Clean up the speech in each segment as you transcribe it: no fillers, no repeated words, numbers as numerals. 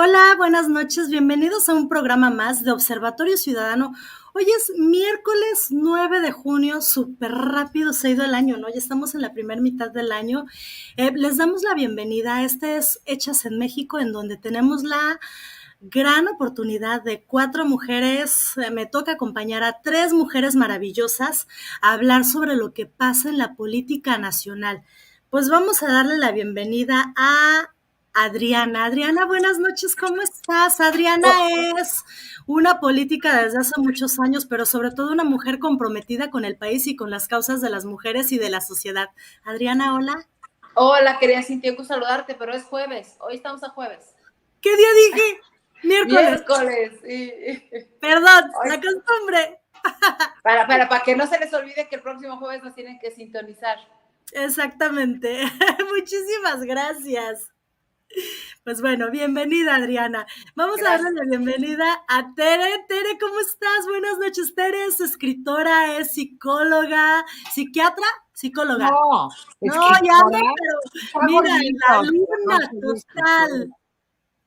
Hola, buenas noches, bienvenidos a un programa más de Observatorio Ciudadano. Hoy es miércoles 9 de junio, súper rápido se ha ido el año, ¿no? Ya estamos en la primera mitad del año. Les damos la bienvenida. Este es Hechas en México, en donde tenemos la gran oportunidad de 4 mujeres. Me toca acompañar a 3 mujeres maravillosas a hablar sobre lo que pasa en la política nacional. Pues vamos a darle la bienvenida a Adriana. Adriana, buenas noches, ¿cómo estás? Adriana es una política desde hace muchos años, pero sobre todo una mujer comprometida con el país y con las causas de las mujeres y de la sociedad. Adriana, hola. Hola, quería Cintia, gusto saludarte, pero es jueves. Hoy estamos a jueves. ¿Qué día dije? Miércoles. Miércoles. Sí. Perdón, Hoy, la costumbre. para que no se les olvide que el próximo jueves nos tienen que sintonizar. Exactamente. Muchísimas gracias. Pues bueno, bienvenida, Adriana. Vamos a darle Gracias. la bienvenida a Tere. Tere, ¿cómo estás? Buenas noches. Tere es escritora, es psicóloga, psiquiatra, psicóloga. No, No, ya anda, escritora, pero está mira, bonito, la pero no luna soy escritora. total.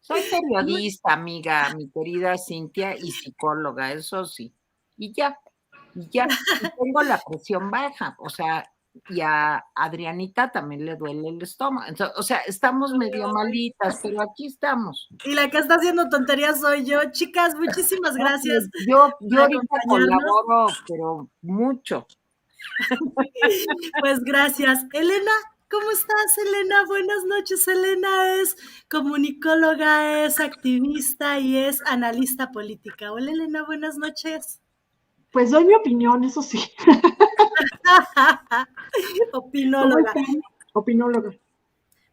Soy periodista, amiga, mi querida Cintia, y psicóloga, eso sí. Y ya, y ya. Y tengo la presión baja, o sea, y a Adrianita también le duele el estómago. Entonces, o sea, estamos medio malitas, pero aquí estamos. Y la que está haciendo tonterías soy yo. Chicas, muchísimas ¿No? gracias Yo por ahorita acompañarnos. colaboro, pero mucho. Pues gracias. Elena, ¿cómo estás, Elena? Buenas noches. Elena es comunicóloga, es activista y es analista política. Hola, Elena, buenas noches. Pues doy mi opinión, eso sí. ¿Cómo Opinóloga. están? Opinóloga.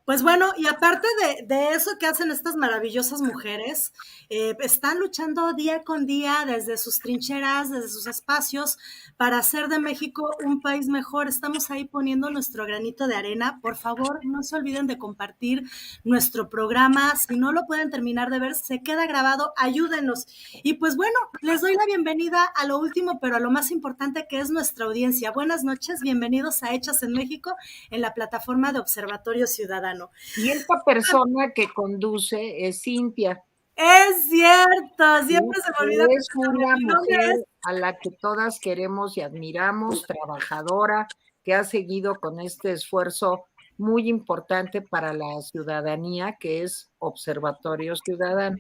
Pues bueno, y aparte de eso que hacen estas maravillosas mujeres, están luchando día con día desde sus trincheras, desde sus espacios, para hacer de México un país mejor. Estamos ahí poniendo nuestro granito de arena. Por favor, no se olviden de compartir nuestro programa. Si no lo pueden terminar de ver, se queda grabado, ayúdenos. Y pues bueno, les doy la bienvenida a lo último, pero a lo más importante, que es nuestra audiencia. Buenas noches, bienvenidos a Hechas en México en la plataforma de Observatorio Ciudadano. Y esta persona que conduce es Cintia. Es cierto, siempre se me olvida Es presentarme. una Mi nombre mujer es a la que todas queremos y admiramos, trabajadora, que ha seguido con este esfuerzo muy importante para la ciudadanía, que es Observatorio Ciudadano.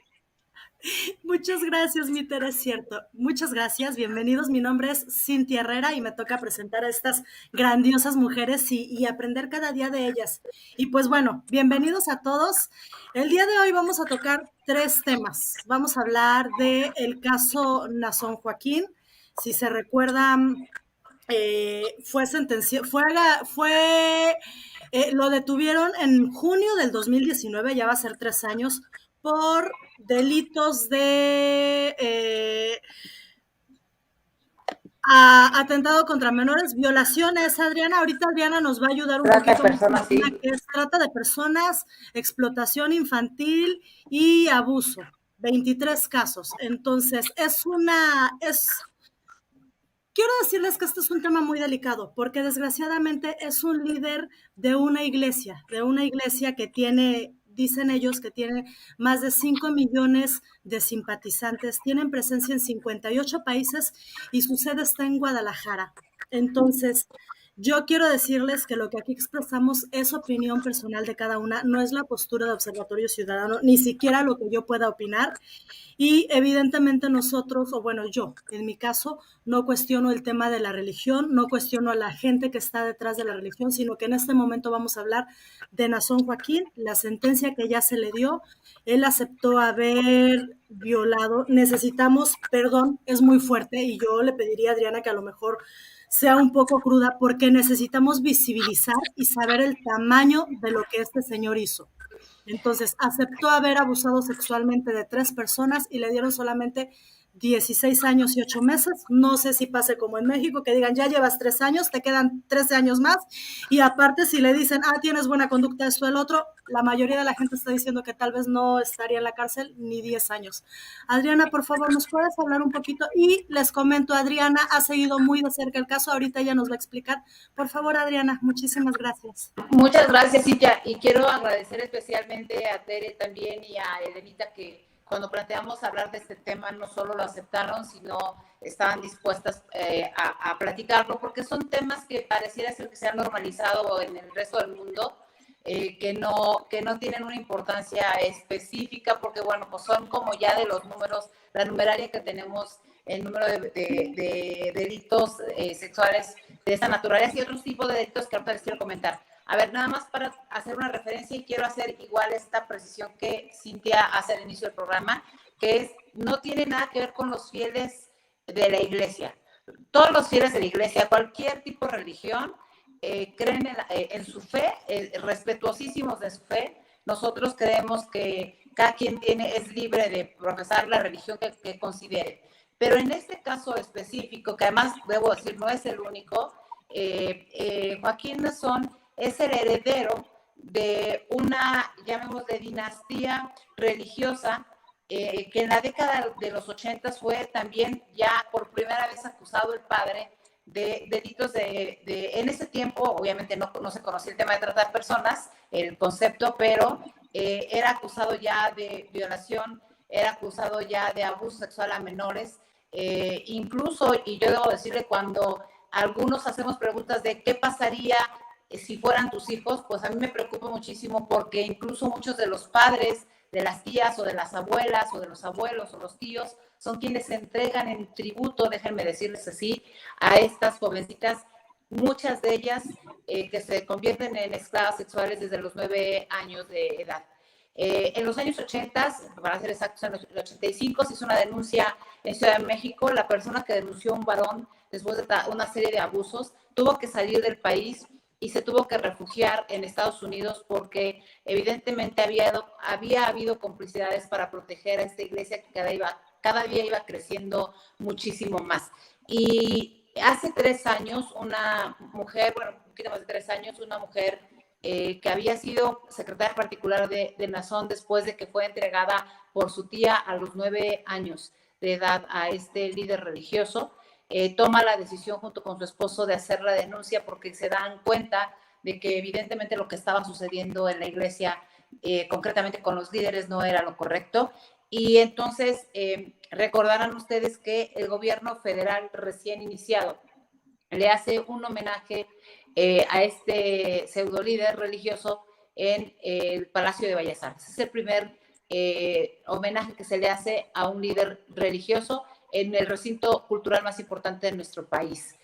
Muchas gracias, mi Tere, es cierto. Muchas gracias, bienvenidos. Mi nombre es Cintia Herrera y me toca presentar a estas grandiosas mujeres y aprender cada día de ellas. Y pues bueno, bienvenidos a todos. El día de hoy vamos a tocar 3 temas. Vamos a hablar del caso Nazón Joaquín. Si se recuerdan, lo detuvieron en junio del 2019, ya va a ser 3 años, por delitos de atentado contra menores, violaciones. Adriana, ahorita Adriana nos va a ayudar un Trata de poquito más con personas, el tema sí. que es trata de personas, explotación infantil y abuso. 23 casos. Entonces, quiero decirles que este es un tema muy delicado, porque desgraciadamente es un líder de una iglesia que tiene, dicen ellos, que tiene más de 5 millones de simpatizantes, tienen presencia en 58 países y su sede está en Guadalajara. Entonces, yo quiero decirles que lo que aquí expresamos es opinión personal de cada una, no es la postura de Observatorio Ciudadano, ni siquiera lo que yo pueda opinar. Y evidentemente nosotros, o bueno, yo, en mi caso, no cuestiono el tema de la religión, no cuestiono a la gente que está detrás de la religión, sino que en este momento vamos a hablar de Nazón Joaquín, la sentencia que ya se le dio. Él aceptó haber violado. Necesitamos, perdón, es muy fuerte y yo le pediría a Adriana que a lo mejor sea un poco cruda, porque necesitamos visibilizar y saber el tamaño de lo que este señor hizo. Entonces, aceptó haber abusado sexualmente de 3 personas y le dieron solamente 16 años y 8 meses. No sé si pase como en México, que digan, ya llevas 3 años, te quedan 13 años más. Y aparte, si le dicen, tienes buena conducta, esto, el otro, la mayoría de la gente está diciendo que tal vez no estaría en la cárcel ni 10 años. Adriana, por favor, ¿nos puedes hablar un poquito? Y les comento, Adriana ha seguido muy de cerca el caso, ahorita ella nos va a explicar. Por favor, Adriana, muchísimas gracias. Muchas gracias, Cintia, y quiero agradecer especialmente a Tere también y a Elenita, que cuando planteamos hablar de este tema no solo lo aceptaron, sino estaban dispuestas a platicarlo, porque son temas que pareciera ser que se han normalizado en el resto del mundo, que no tienen una importancia específica, porque bueno, pues son como ya de los números, la numeraria que tenemos, el número de delitos sexuales de esta naturaleza y otros tipos de delitos que ahorita les quiero comentar. A ver, nada más para hacer una referencia, y quiero hacer igual esta precisión que Cintia hace al inicio del programa, que es, no tiene nada que ver con los fieles de la iglesia. Todos los fieles de la iglesia, cualquier tipo de religión, creen en su fe, respetuosísimos de su fe. Nosotros creemos que cada quien es libre de profesar la religión que considere. Pero en este caso específico, que además debo decir no es el único, Joaquín Nazón es el heredero de una, llamémosle, dinastía religiosa que en la década de los 80 fue también ya por primera vez acusado el padre de delitos en ese tiempo, obviamente no se conocía el tema de tratar personas, el concepto, pero era acusado ya de violación, era acusado ya de abuso sexual a menores, incluso, y yo debo decirle, cuando algunos hacemos preguntas de qué pasaría si fueran tus hijos, pues a mí me preocupa muchísimo, porque incluso muchos de los padres, de las tías o de las abuelas o de los abuelos o los tíos, son quienes se entregan en tributo, déjenme decirles así, a estas jovencitas, muchas de ellas que se convierten en esclavas sexuales desde los 9 años de edad. En los años 80, para ser exactos, en el 85, se hizo una denuncia en Ciudad de México. La persona que denunció a un varón después de una serie de abusos tuvo que salir del país y se tuvo que refugiar en Estados Unidos, porque evidentemente había habido complicidades para proteger a esta iglesia que cada día iba creciendo muchísimo más. Y hace 3 años, una mujer, bueno, un poquito más de 3 años, una mujer que había sido secretaria particular de Nazón después de que fue entregada por su tía a los 9 años de edad a este líder religioso, toma la decisión junto con su esposo de hacer la denuncia, porque se dan cuenta de que evidentemente lo que estaba sucediendo en la iglesia, concretamente con los líderes, no era lo correcto. Y entonces recordarán ustedes que el gobierno federal recién iniciado le hace un homenaje a este pseudo líder religioso en el Palacio de Bellas Artes. Es el primer homenaje que se le hace a un líder religioso en el recinto cultural más importante de nuestro país.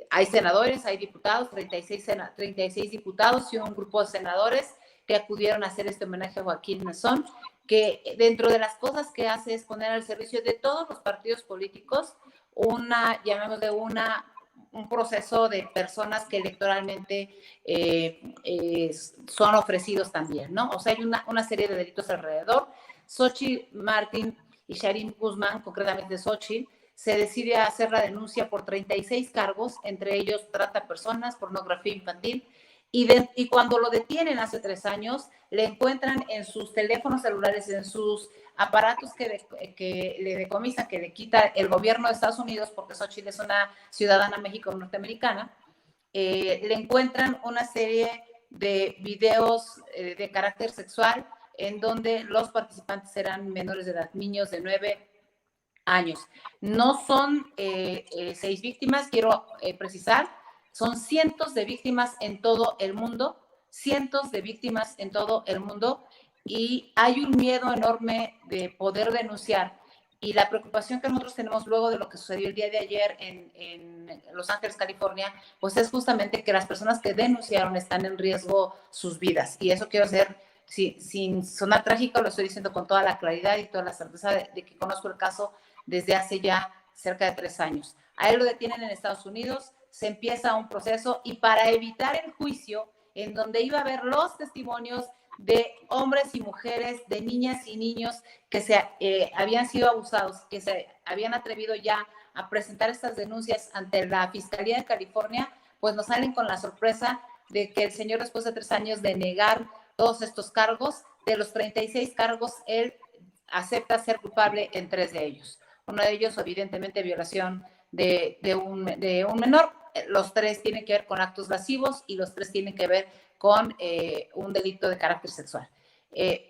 Hay senadores, hay diputados, 36 diputados y un grupo de senadores que acudieron a hacer este homenaje a Joaquín Nazón, que dentro de las cosas que hace es poner al servicio de todos los partidos políticos llamémosle un proceso de personas que electoralmente son ofrecidos también, ¿no? O sea, hay una serie de delitos alrededor. Xochitl Martín y Sharim Guzmán, concretamente Xochitl, se decide a hacer la denuncia por 36 cargos, entre ellos trata de personas, pornografía infantil, y cuando lo detienen hace 3 años, le encuentran en sus teléfonos celulares, en sus aparatos que le decomisan, que le quita el gobierno de Estados Unidos, porque Xochitl es una ciudadana México-norteamericana, le encuentran una serie de videos de carácter sexual en donde los participantes eran menores de edad, niños de 9 años. No son 6 víctimas, quiero precisar, son cientos de víctimas en todo el mundo, y hay un miedo enorme de poder denunciar. Y la preocupación que nosotros tenemos luego de lo que sucedió el día de ayer en Los Ángeles, California, pues es justamente que las personas que denunciaron están en riesgo sus vidas. Y eso quiero hacer, sin sonar trágico, lo estoy diciendo con toda la claridad y toda la certeza de que conozco el caso desde hace ya cerca de 3 años. A él lo detienen en Estados Unidos, se empieza un proceso, y para evitar el juicio en donde iba a haber los testimonios de hombres y mujeres, de niñas y niños que habían sido abusados, que se habían atrevido ya a presentar estas denuncias ante la Fiscalía de California, pues nos salen con la sorpresa de que el señor, después de 3 años de negar todos estos cargos, de los 36 cargos, él acepta ser culpable en 3 de ellos. Uno de ellos, evidentemente, violación de un menor. Los 3 tienen que ver con actos lascivos y los 3 tienen que ver con un delito de carácter sexual.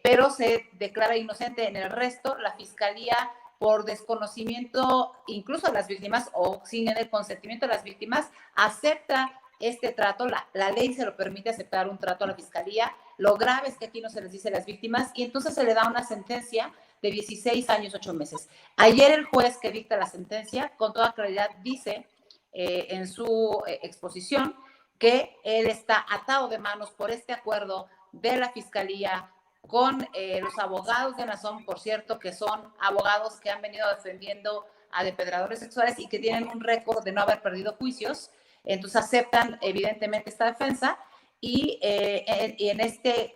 Pero se declara inocente en el resto. La Fiscalía, por desconocimiento incluso de las víctimas o sin el consentimiento de las víctimas, acepta este trato. La ley se lo permite aceptar un trato a la Fiscalía. Lo grave es que aquí no se les dice a las víctimas y entonces se le da una sentencia de 16 años, 8 meses. Ayer el juez que dicta la sentencia, con toda claridad, dice en su exposición que él está atado de manos por este acuerdo de la Fiscalía con los abogados de Nazón, por cierto, que son abogados que han venido defendiendo a depredadores sexuales y que tienen un récord de no haber perdido juicios. Entonces aceptan evidentemente esta defensa y en este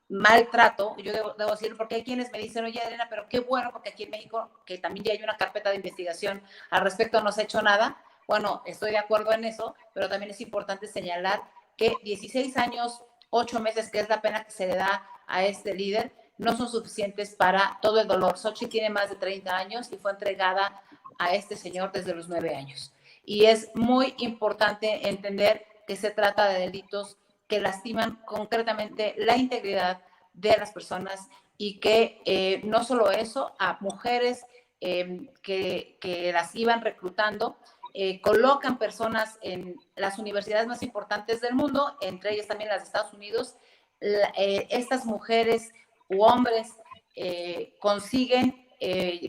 maltrato, yo debo decir, porque hay quienes me dicen, oye Adriana, pero qué bueno, porque aquí en México, que también ya hay una carpeta de investigación al respecto, no se ha hecho nada. Bueno, estoy de acuerdo en eso, pero también es importante señalar que 16 años, 8 meses, que es la pena que se le da a este líder, no son suficientes para todo el dolor. Xochitl tiene más de 30 años y fue entregada a este señor desde los 9 años. Y es muy importante entender que se trata de delitos que lastiman concretamente la integridad de las personas y que no solo eso, a mujeres que las iban reclutando, colocan personas en las universidades más importantes del mundo, entre ellas también las de Estados Unidos. Estas mujeres u hombres consiguen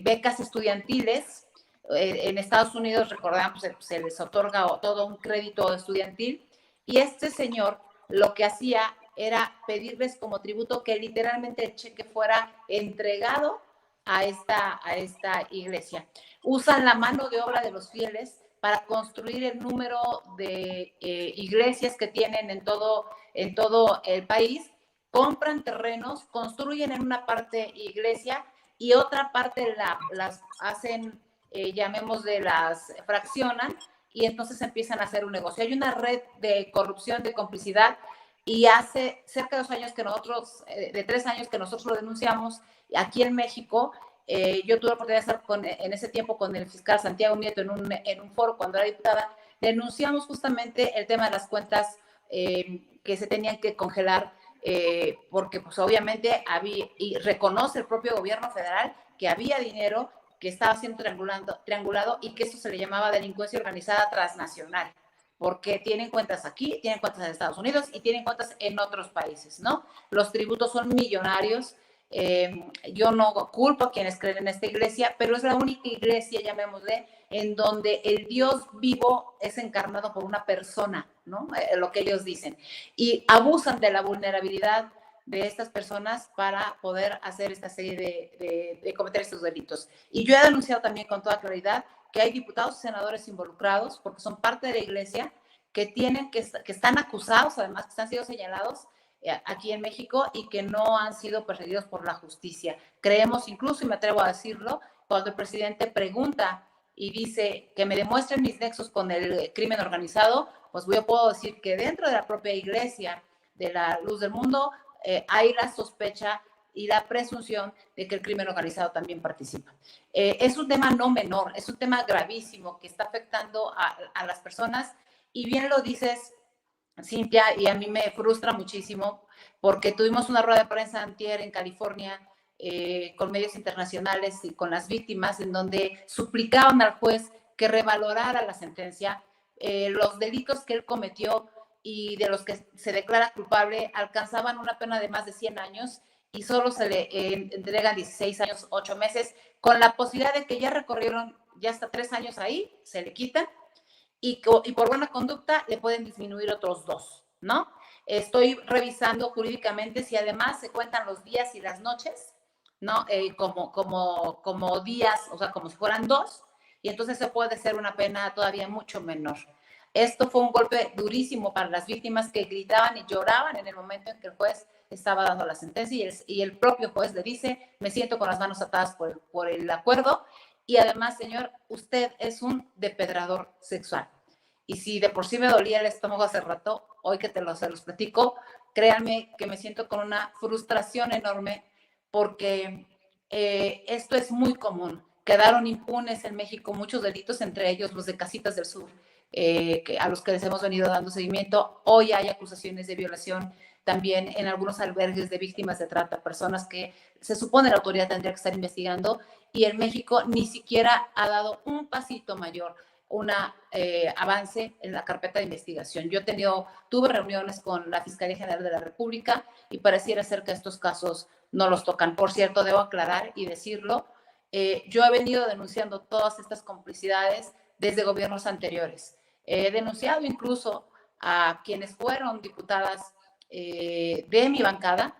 becas estudiantiles. En Estados Unidos, recordamos, se les otorga todo un crédito estudiantil y este señor lo que hacía era pedirles como tributo que literalmente el cheque fuera entregado a esta iglesia. Usan la mano de obra de los fieles para construir el número de iglesias que tienen en todo el país, compran terrenos, construyen en una parte iglesia y otra parte las hacen, las fraccionan y entonces empiezan a hacer un negocio. Hay una red de corrupción, de complicidad, y hace cerca de 2 años que nosotros, de 3 años que nosotros lo denunciamos aquí en México. Yo tuve la oportunidad de estar en ese tiempo con el fiscal Santiago Nieto en un foro cuando era diputada. Denunciamos justamente el tema de las cuentas que se tenían que congelar porque pues obviamente había, y reconoce el propio gobierno federal que había dinero que estaba siendo triangulado y que eso se le llamaba delincuencia organizada transnacional, porque tienen cuentas aquí, tienen cuentas en Estados Unidos y tienen cuentas en otros países, ¿no? Los tributos son millonarios. Yo no culpo a quienes creen en esta iglesia, pero es la única iglesia, llamémosle, en donde el Dios vivo es encarnado por una persona, ¿no? Lo que ellos dicen. Y abusan de la vulnerabilidad de estas personas para poder hacer esta serie de cometer estos delitos. Y yo he denunciado también con toda claridad que hay diputados y senadores involucrados, porque son parte de la iglesia, que están acusados, además que han sido señalados aquí en México y que no han sido perseguidos por la justicia. Creemos incluso, y me atrevo a decirlo, cuando el presidente pregunta y dice que me demuestren mis nexos con el crimen organizado, pues yo puedo decir que dentro de la propia iglesia de la Luz del Mundo hay la sospecha y la presunción de que el crimen organizado también participa. Es un tema no menor, es un tema gravísimo que está afectando a las personas, y bien lo dices, Cintia, y a mí me frustra muchísimo porque tuvimos una rueda de prensa antier en California con medios internacionales y con las víctimas, en donde suplicaban al juez que revalorara la sentencia. Los delitos que él cometió y de los que se declara culpable alcanzaban una pena de más de 100 años y solo se le entregan 16 años, 8 meses, con la posibilidad de que ya recorrieron ya hasta 3 años ahí, se le quitan, y por buena conducta le pueden disminuir otros 2, ¿no? Estoy revisando jurídicamente si además se cuentan los días y las noches, ¿no? Como días, o sea, como si fueran 2, y entonces se puede hacer una pena todavía mucho menor. Esto fue un golpe durísimo para las víctimas que gritaban y lloraban en el momento en que el juez estaba dando la sentencia y el propio juez le dice, me siento con las manos atadas por el acuerdo y además, señor, usted es un depredador sexual. Y si de por sí me dolía el estómago hace rato, hoy que se los platico, créanme que me siento con una frustración enorme porque esto es muy común. Quedaron impunes en México muchos delitos, entre ellos los de Casitas del Sur, a los que les hemos venido dando seguimiento. Hoy hay acusaciones de violación también en algunos albergues de víctimas de trata, personas que se supone la autoridad tendría que estar investigando, y en México ni siquiera ha dado un pasito mayor, un avance en la carpeta de investigación. Yo tuve reuniones con la Fiscalía General de la República y pareciera ser que estos casos no los tocan. Por cierto, debo aclarar y decirlo, yo he venido denunciando todas estas complicidades desde gobiernos anteriores. He denunciado incluso a quienes fueron diputadas de mi bancada,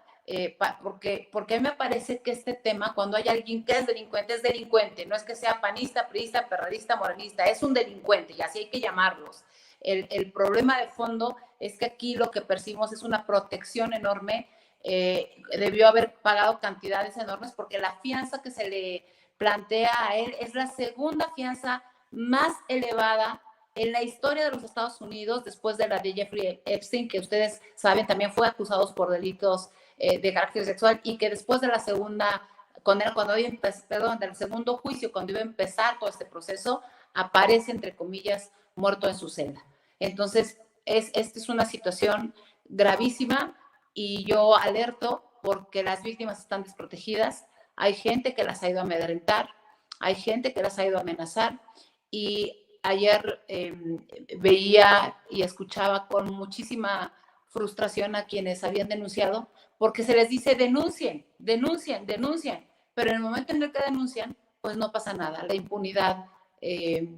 porque a mí me parece que este tema, cuando hay alguien que es delincuente, no es que sea panista, priista, perredista, morenista, es un delincuente y así hay que llamarlos. El problema de fondo es que aquí lo que percibimos es una protección enorme. Debió haber pagado cantidades enormes porque la fianza que se le plantea a él es la segunda fianza más elevada en la historia de los Estados Unidos, después de la de Jeffrey Epstein, que ustedes saben también fue acusado por delitos de carácter sexual, y que después de la segunda condena, del segundo juicio, cuando iba a empezar todo este proceso, aparece, entre comillas, muerto en su celda. Entonces, esta es una situación gravísima y yo alerto porque las víctimas están desprotegidas. Hay gente que las ha ido a amedrentar, hay gente que las ha ido a amenazar, y ayer veía y escuchaba con muchísima frustración a quienes habían denunciado, porque se les dice denuncien, pero en el momento en el que denuncian, pues no pasa nada. La impunidad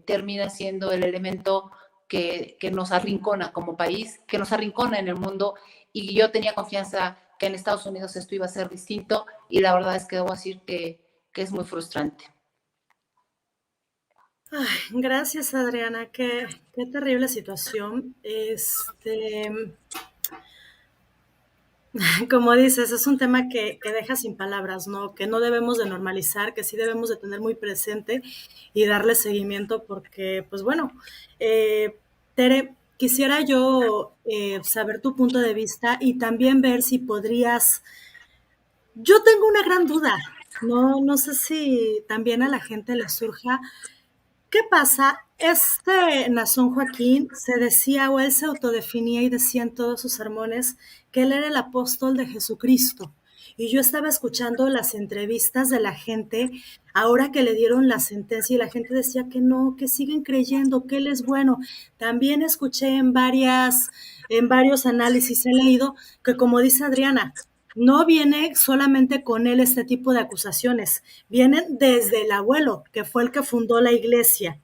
termina siendo el elemento que nos arrincona como país, que nos arrincona en el mundo, y yo tenía confianza que en Estados Unidos esto iba a ser distinto, y la verdad es que debo decir que es muy frustrante. Ay, gracias, Adriana, qué terrible situación. Como dices, es un tema que deja sin palabras, ¿no? Que no debemos de normalizar, que sí debemos de tener muy presente y darle seguimiento porque, pues bueno, Tere, quisiera yo saber tu punto de vista y también ver si podrías. Yo tengo una gran duda, no sé si también a la gente le surja. ¿Qué pasa? Nazón Joaquín se decía, o él se autodefinía y decía en todos sus sermones que él era el apóstol de Jesucristo. Y yo estaba escuchando las entrevistas de la gente ahora que le dieron la sentencia y la gente decía que no, que siguen creyendo que él es bueno. También escuché en varios análisis, he leído que, como dice Adriana, no viene solamente con él este tipo de acusaciones, vienen desde el abuelo, que fue el que fundó la iglesia.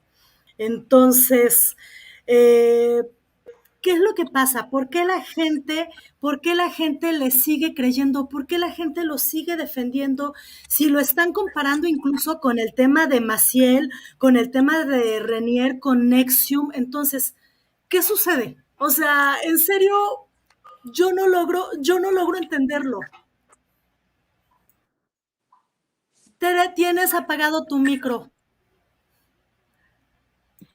Entonces, ¿qué es lo que pasa? ¿Por qué la gente le sigue creyendo? ¿Por qué la gente lo sigue defendiendo? Si lo están comparando incluso con el tema de Maciel, con el tema de Renier, con Nexium, entonces, ¿qué sucede? O sea, en serio, yo no logro entenderlo. Tienes apagado tu micro.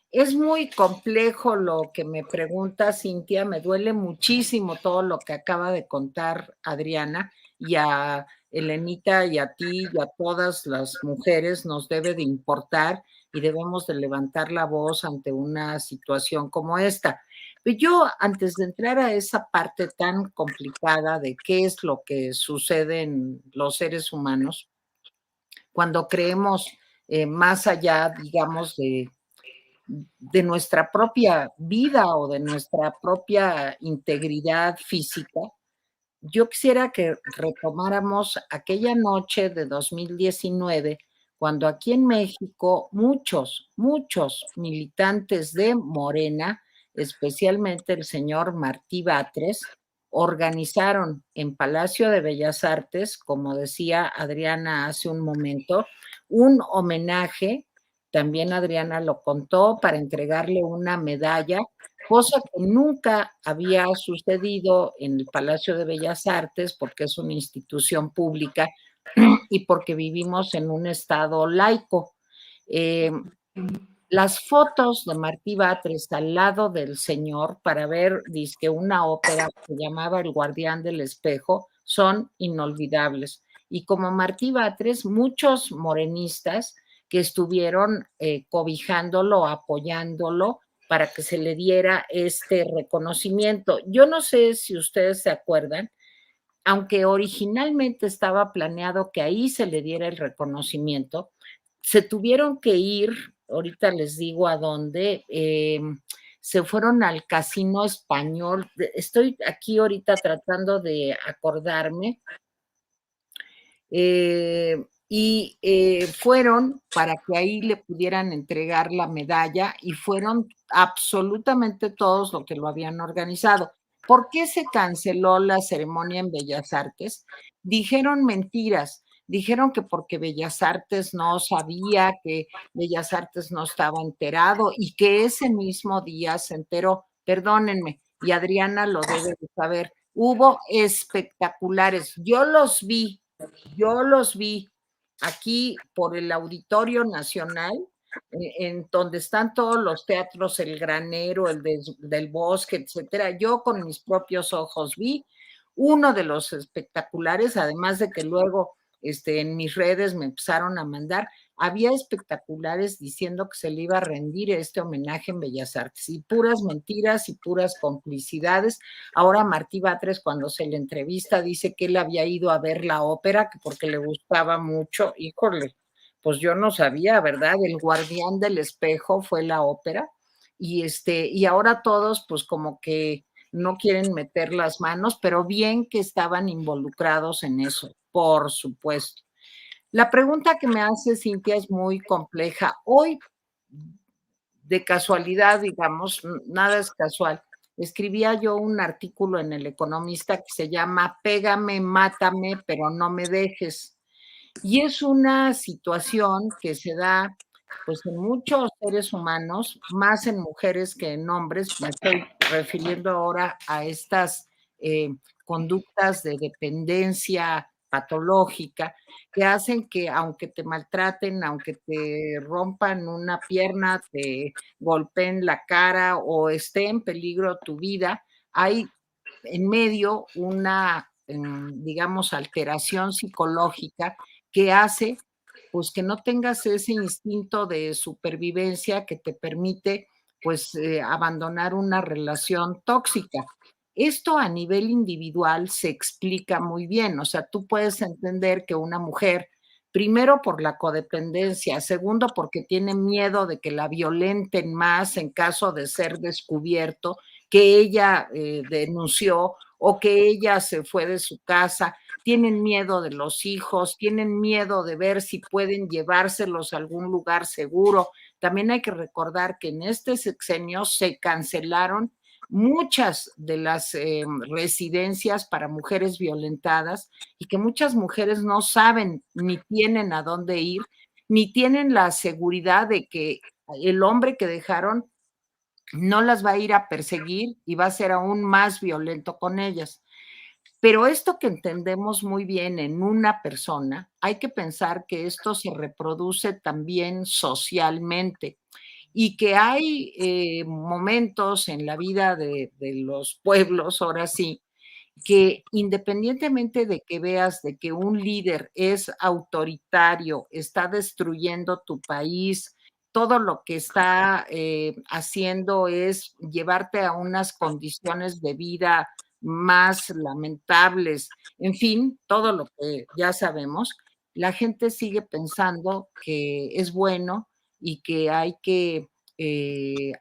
Es muy complejo lo que me pregunta Cintia, me duele muchísimo todo lo que acaba de contar Adriana, y a Elenita y a ti y a todas las mujeres nos debe de importar y debemos de levantar la voz ante una situación como esta. Pero yo, antes de entrar a esa parte tan complicada de qué es lo que sucede en los seres humanos, cuando creemos más allá, digamos, de nuestra propia vida o de nuestra propia integridad física, yo quisiera que retomáramos aquella noche de 2019, cuando aquí en México muchos militantes de Morena, especialmente el señor Martí Batres, organizaron en Palacio de Bellas Artes, como decía Adriana hace un momento, un homenaje. También Adriana lo contó, para entregarle una medalla cosa que nunca había sucedido en el Palacio de Bellas Artes, porque es una institución pública y porque vivimos en un estado laico. Las fotos de Martí Batres al lado del señor para ver, dizque una ópera que se llamaba El Guardián del Espejo, son inolvidables. Y como Martí Batres, muchos morenistas que estuvieron cobijándolo, apoyándolo para que se le diera este reconocimiento. Yo no sé si ustedes se acuerdan, aunque originalmente estaba planeado que ahí se le diera el reconocimiento, se tuvieron que ir, ahorita les digo a dónde, se fueron al Casino Español. Estoy aquí ahorita tratando de acordarme. Fueron para que ahí le pudieran entregar la medalla y fueron absolutamente todos los que lo habían organizado. ¿Por qué se canceló la ceremonia en Bellas Artes? Dijeron mentiras, dijeron que porque Bellas Artes no sabía, que Bellas Artes no estaba enterado y que ese mismo día se enteró. Perdónenme, y Adriana lo debe de saber. Hubo espectaculares, yo los vi aquí por el Auditorio Nacional, en donde están todos los teatros, el Granero, del Bosque, etcétera. Yo con mis propios ojos vi uno de los espectaculares, además de que luego en mis redes me empezaron a mandar, había espectaculares diciendo que se le iba a rendir este homenaje en Bellas Artes, y puras mentiras y puras complicidades. Ahora Martí Batres, cuando se le entrevista, dice que él había ido a ver la ópera que porque le gustaba mucho. Híjole, pues yo no sabía, ¿verdad? El Guardián del Espejo fue la ópera, y ahora todos pues como que no quieren meter las manos, pero bien que estaban involucrados en eso, por supuesto. La pregunta que me hace Cintia es muy compleja. Hoy, de casualidad, digamos, nada es casual, escribía yo un artículo en El Economista que se llama Pégame, mátame, pero no me dejes. Y es una situación que se da pues en muchos seres humanos, más en mujeres que en hombres. Me estoy refiriendo ahora a estas conductas de dependencia patológica que hacen que aunque te maltraten, aunque te rompan una pierna, te golpeen la cara o esté en peligro tu vida, hay en medio una, digamos, alteración psicológica que hace pues que no tengas ese instinto de supervivencia que te permite pues abandonar una relación tóxica. Esto a nivel individual se explica muy bien, o sea, tú puedes entender que una mujer, primero por la codependencia, segundo porque tiene miedo de que la violenten más en caso de ser descubierto, que ella denunció o que ella se fue de su casa, tienen miedo de los hijos, tienen miedo de ver si pueden llevárselos a algún lugar seguro. También hay que recordar que en este sexenio se cancelaron muchas de las residencias para mujeres violentadas y que muchas mujeres no saben ni tienen a dónde ir, ni tienen la seguridad de que el hombre que dejaron no las va a ir a perseguir y va a ser aún más violento con ellas. Pero esto que entendemos muy bien en una persona, hay que pensar que esto se reproduce también socialmente y que hay momentos en la vida de los pueblos, ahora sí, que independientemente de que veas de que un líder es autoritario, está destruyendo tu país, todo lo que está haciendo es llevarte a unas condiciones de vida más lamentables, en fin, todo lo que ya sabemos, la gente sigue pensando que es bueno y que hay que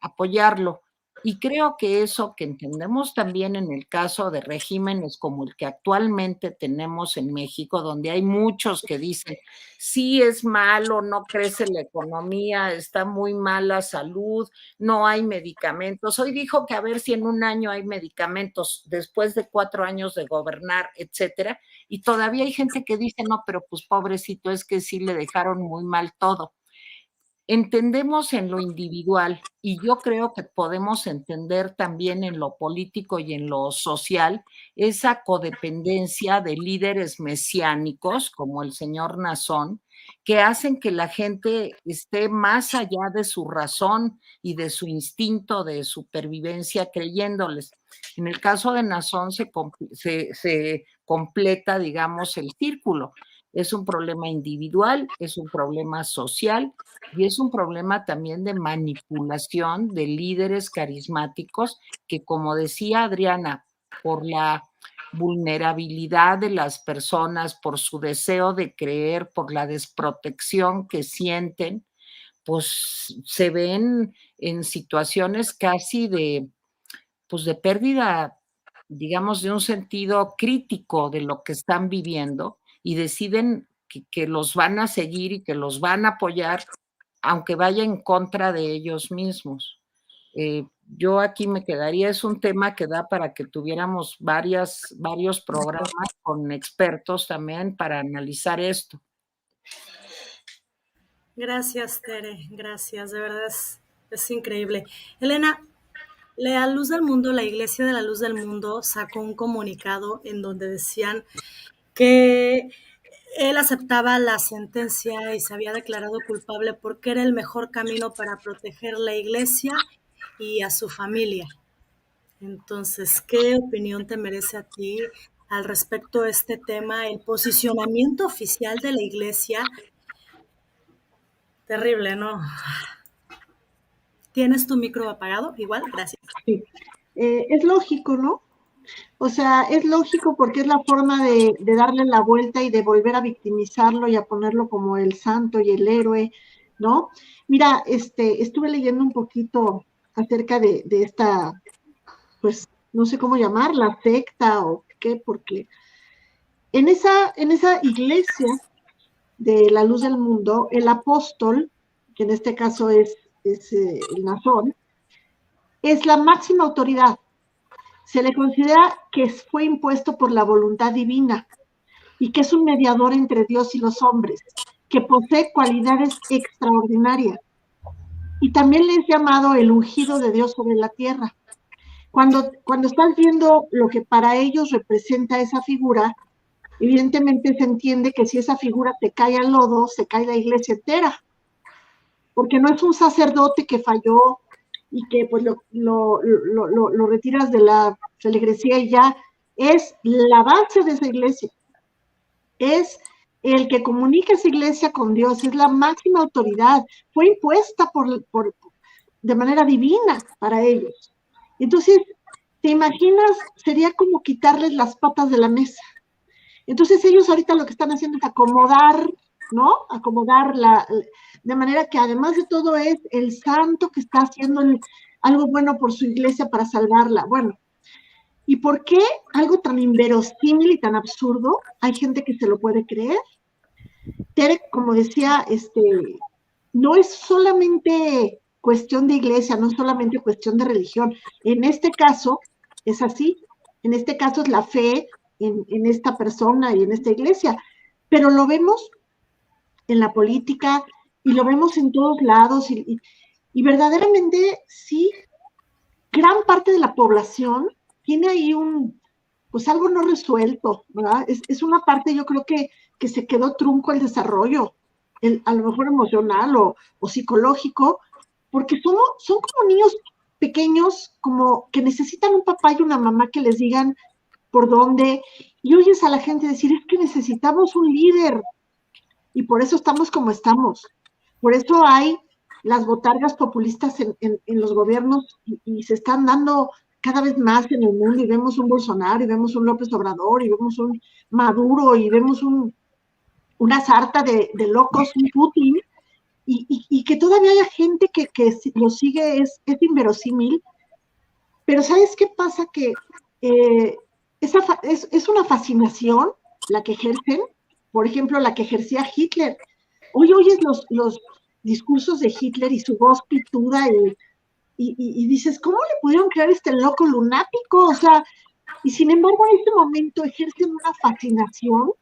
apoyarlo. Y creo que eso que entendemos también en el caso de regímenes como el que actualmente tenemos en México, donde hay muchos que dicen, sí es malo, no crece la economía, está muy mala salud, no hay medicamentos. Hoy dijo que a ver si en un año hay medicamentos después de 4 años de gobernar, etcétera. Y todavía hay gente que dice, no, pero pues pobrecito, es que sí le dejaron muy mal todo. entendemos en lo individual y yo creo que podemos entender también en lo político y en lo social esa codependencia de líderes mesiánicos como el señor Nazón, que hacen que la gente esté más allá de su razón y de su instinto de supervivencia creyéndoles. En el caso de Nazón se completa, digamos, el círculo. Es un problema individual, es un problema social y es un problema también de manipulación de líderes carismáticos que, como decía Adriana, por la vulnerabilidad de las personas, por su deseo de creer, por la desprotección que sienten, pues se ven en situaciones casi pues de pérdida, digamos, de un sentido crítico de lo que están viviendo y deciden que los van a seguir y que los van a apoyar, aunque vaya en contra de ellos mismos. Yo aquí me quedaría, es un tema que da para que tuviéramos varios programas con expertos también para analizar esto. Gracias, Tere, gracias, de verdad es increíble. Elena, La Luz del Mundo, la Iglesia de la Luz del Mundo sacó un comunicado en donde decían que él aceptaba la sentencia y se había declarado culpable porque era el mejor camino para proteger la iglesia y a su familia. Entonces, ¿qué opinión te merece a ti al respecto de este tema? El posicionamiento oficial de la iglesia, terrible, ¿no? ¿Tienes tu micro apagado? Igual, gracias. Sí. Es lógico, ¿no? O sea, es lógico porque es la forma de darle la vuelta y de volver a victimizarlo y a ponerlo como el santo y el héroe, ¿no? Mira, estuve leyendo un poquito acerca de esta, pues, no sé cómo llamarla, secta o qué, porque en esa iglesia de la Luz del Mundo, el apóstol, que en este caso es el Nazón, es la máxima autoridad. Se le considera que fue impuesto por la voluntad divina y que es un mediador entre Dios y los hombres, que posee cualidades extraordinarias. Y también le es llamado el ungido de Dios sobre la tierra. Cuando estás viendo lo que para ellos representa esa figura, evidentemente se entiende que si esa figura te cae al lodo, se cae la iglesia entera. Porque no es un sacerdote que falló y que pues lo retiras de la feligresía y ya, es la base de esa iglesia, es el que comunica esa iglesia con Dios, es la máxima autoridad, fue impuesta de manera divina para ellos. Entonces, ¿te imaginas? Sería como quitarles las patas de la mesa. Entonces ellos ahorita lo que están haciendo es acomodar, ¿no? Acomodar de manera que además de todo es el santo que está haciendo algo bueno por su iglesia para salvarla. Bueno, ¿y por qué algo tan inverosímil y tan absurdo? Hay gente que se lo puede creer. Tere, como decía, no es solamente cuestión de iglesia, no es solamente cuestión de religión. En este caso es así. En este caso es la fe en esta persona y en esta iglesia. Pero lo vemos en la política y lo vemos en todos lados y verdaderamente sí, gran parte de la población tiene ahí pues algo no resuelto, ¿verdad? Es una parte, yo creo que se quedó trunco el desarrollo, a lo mejor emocional o psicológico, porque son como niños pequeños, como que necesitan un papá y una mamá que les digan por dónde, y oyes a la gente decir, es que necesitamos un líder, y por eso estamos como estamos. Por eso hay las botargas populistas en los gobiernos y se están dando cada vez más en el mundo y vemos un Bolsonaro y vemos un López Obrador y vemos un Maduro y vemos una sarta de locos, un Putin y que todavía haya gente que lo sigue es inverosímil. Pero ¿sabes qué pasa? Que es una fascinación la que ejercen. Por ejemplo, la que ejercía Hitler. Hoy oyes los discursos de Hitler y su voz pituda y dices, ¿cómo le pudieron crear este loco lunático? O sea, y sin embargo en este momento ejercen una fascinación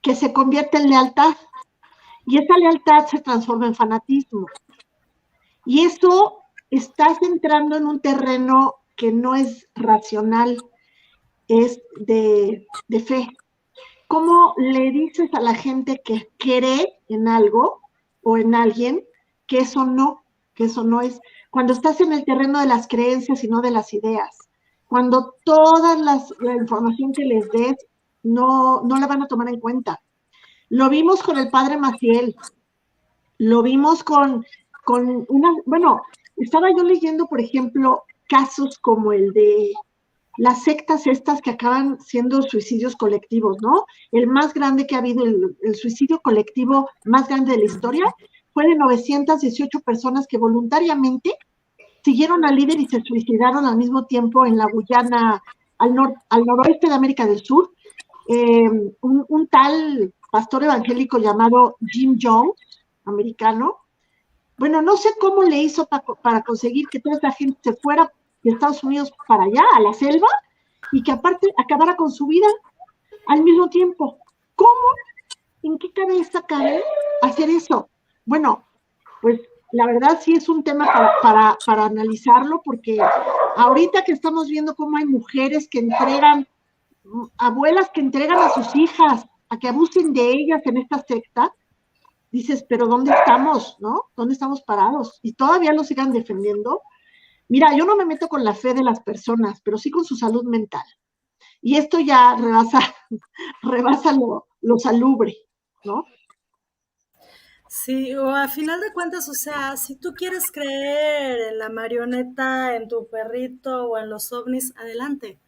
que se convierte en lealtad. y esa lealtad se transforma en fanatismo. Y eso estás entrando en un terreno que no es racional, es de fe. ¿Cómo le dices a la gente que cree en algo o en alguien que eso no es? Cuando estás en el terreno de las creencias y no de las ideas, cuando toda la información que les des no la van a tomar en cuenta. Lo vimos con el padre Maciel, lo vimos con bueno, estaba yo leyendo, por ejemplo, casos como el de las sectas estas que acaban siendo suicidios colectivos, ¿no? El más grande que ha habido, el suicidio colectivo más grande de la historia, fue de 918 personas que voluntariamente siguieron al líder y se suicidaron al mismo tiempo en la Guyana, al noroeste de América del Sur. Un tal pastor evangélico llamado Jim Jones, americano, bueno, no sé cómo le hizo para conseguir que toda esa gente se fuera de Estados Unidos para allá, a la selva, y que aparte acabara con su vida al mismo tiempo. ¿Cómo? ¿En qué cabeza cabe hacer eso? Bueno, pues la verdad sí es un tema para analizarlo, porque ahorita que estamos viendo cómo hay mujeres que entregan, abuelas que entregan a sus hijas a que abusen de ellas en esta secta, dices, pero ¿dónde estamos, no? ¿Dónde estamos parados? Y todavía lo sigan defendiendo. Mira, yo no me meto con la fe de las personas, pero sí con su salud mental. Y esto ya rebasa lo salubre, ¿no? Sí, o a final de cuentas, o sea, si tú quieres creer en la marioneta, en tu perrito o en los ovnis, adelante.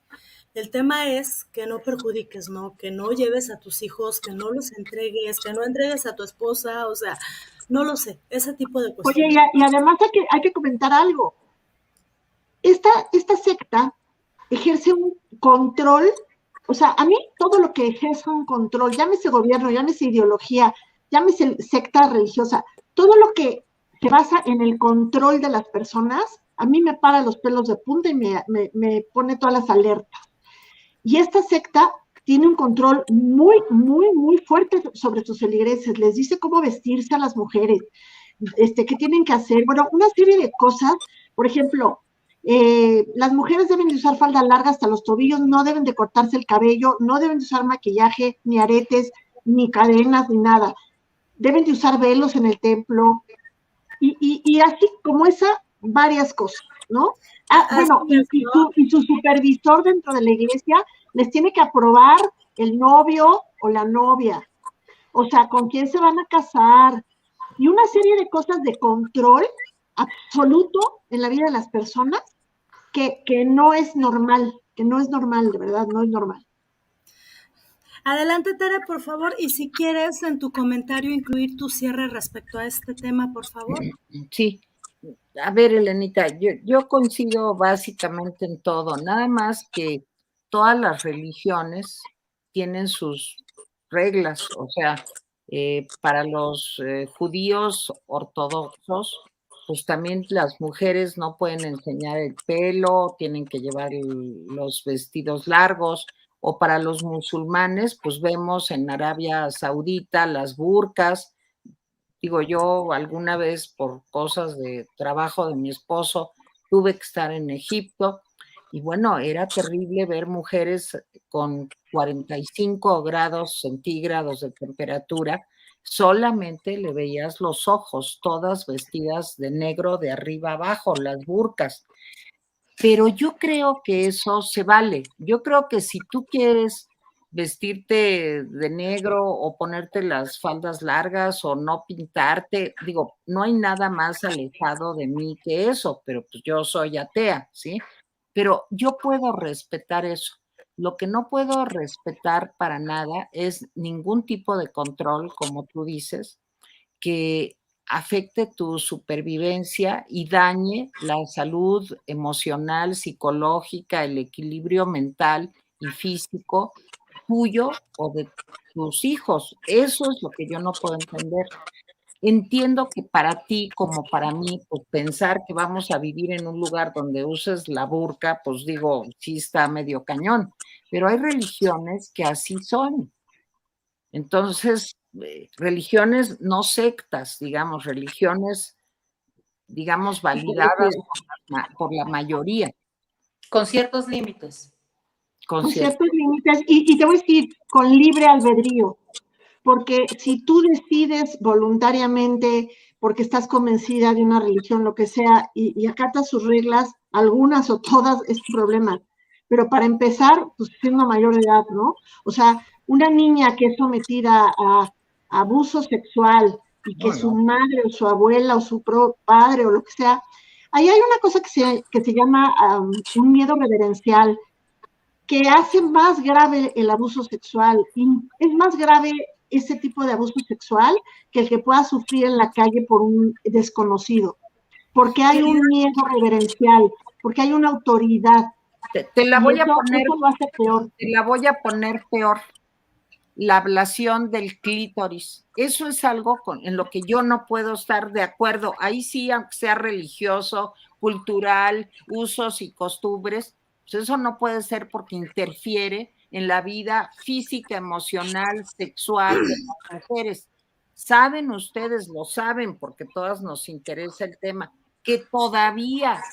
El tema es que no perjudiques, ¿no? Que no lleves a tus hijos, que no los entregues, que no entregues a tu esposa, o sea, no lo sé, ese tipo de Oye, cuestiones. y además hay que comentar algo. Esta secta ejerce un control, o sea, a mí todo lo que ejerce un control, llámese gobierno, llámese ideología, llámese secta religiosa, todo lo que se basa en el control de las personas, a mí me para los pelos de punta y me pone todas las alertas. Y esta secta tiene un control muy, muy, muy fuerte sobre sus feligreses, les dice cómo vestirse a las mujeres, qué tienen que hacer, bueno, una serie de cosas, por ejemplo, las mujeres deben de usar falda larga hasta los tobillos, no deben de cortarse el cabello, no deben de usar maquillaje, ni aretes, ni cadenas, ni nada. Deben de usar velos en el templo, y así como esa, varias cosas, ¿no? Bueno, y su supervisor dentro de la iglesia les tiene que aprobar el novio o la novia, o sea, con quién se van a casar, y una serie de cosas de control absoluto en la vida de las personas que no es normal, de verdad, no es normal. Adelante, Tere, por favor, y si quieres en tu comentario incluir tu cierre respecto a este tema, por favor. Sí. A ver, Elenita, yo coincido básicamente en todo, nada más que todas las religiones tienen sus reglas, o sea, para los judíos ortodoxos, pues también las mujeres no pueden enseñar el pelo, tienen que llevar los vestidos largos, o para los musulmanes, pues vemos en Arabia Saudita las burkas. Digo, yo alguna vez por cosas de trabajo de mi esposo tuve que estar en Egipto y bueno, era terrible ver mujeres con 45 grados centígrados de temperatura, solamente le veías los ojos, todas vestidas de negro de arriba abajo, las burkas. Pero yo creo que eso se vale. Yo creo que si tú quieres vestirte de negro o ponerte las faldas largas o no pintarte, digo, no hay nada más alejado de mí que eso, pero pues yo soy atea, ¿sí? Pero yo puedo respetar eso. Lo que no puedo respetar para nada es ningún tipo de control, como tú dices, que afecte tu supervivencia y dañe la salud emocional, psicológica, el equilibrio mental y físico tuyo o de tus hijos. Eso es lo que yo no puedo entender. Entiendo que para ti, como para mí, pues pensar que vamos a vivir en un lugar donde uses la burka, pues digo, sí está medio cañón, pero hay religiones que así son. Entonces, religiones, no sectas, digamos, religiones, digamos, validadas por la mayoría. Con ciertos límites. Con ciertos límites, y te voy a decir, con libre albedrío, porque si tú decides voluntariamente, porque estás convencida de una religión, lo que sea, y acatas sus reglas, algunas o todas, es tu problema. Pero para empezar, pues siendo mayor de edad, ¿no? O sea, una niña que es sometida a abuso sexual y que su madre o su abuela o su padre o lo que sea, ahí hay una cosa que se llama un miedo reverencial, que hace más grave el abuso sexual. Y es más grave ese tipo de abuso sexual que el que pueda sufrir en la calle por un desconocido, porque hay un miedo reverencial, porque hay una autoridad. Te la voy a poner, eso lo hace peor. Te la voy a poner peor. La ablación del clítoris. Eso es algo en lo que yo no puedo estar de acuerdo. Ahí sí, aunque sea religioso, cultural, usos y costumbres, pues eso no puede ser porque interfiere en la vida física, emocional, sexual de las mujeres. Saben ustedes, lo saben, porque todas nos interesa el tema, que todavía,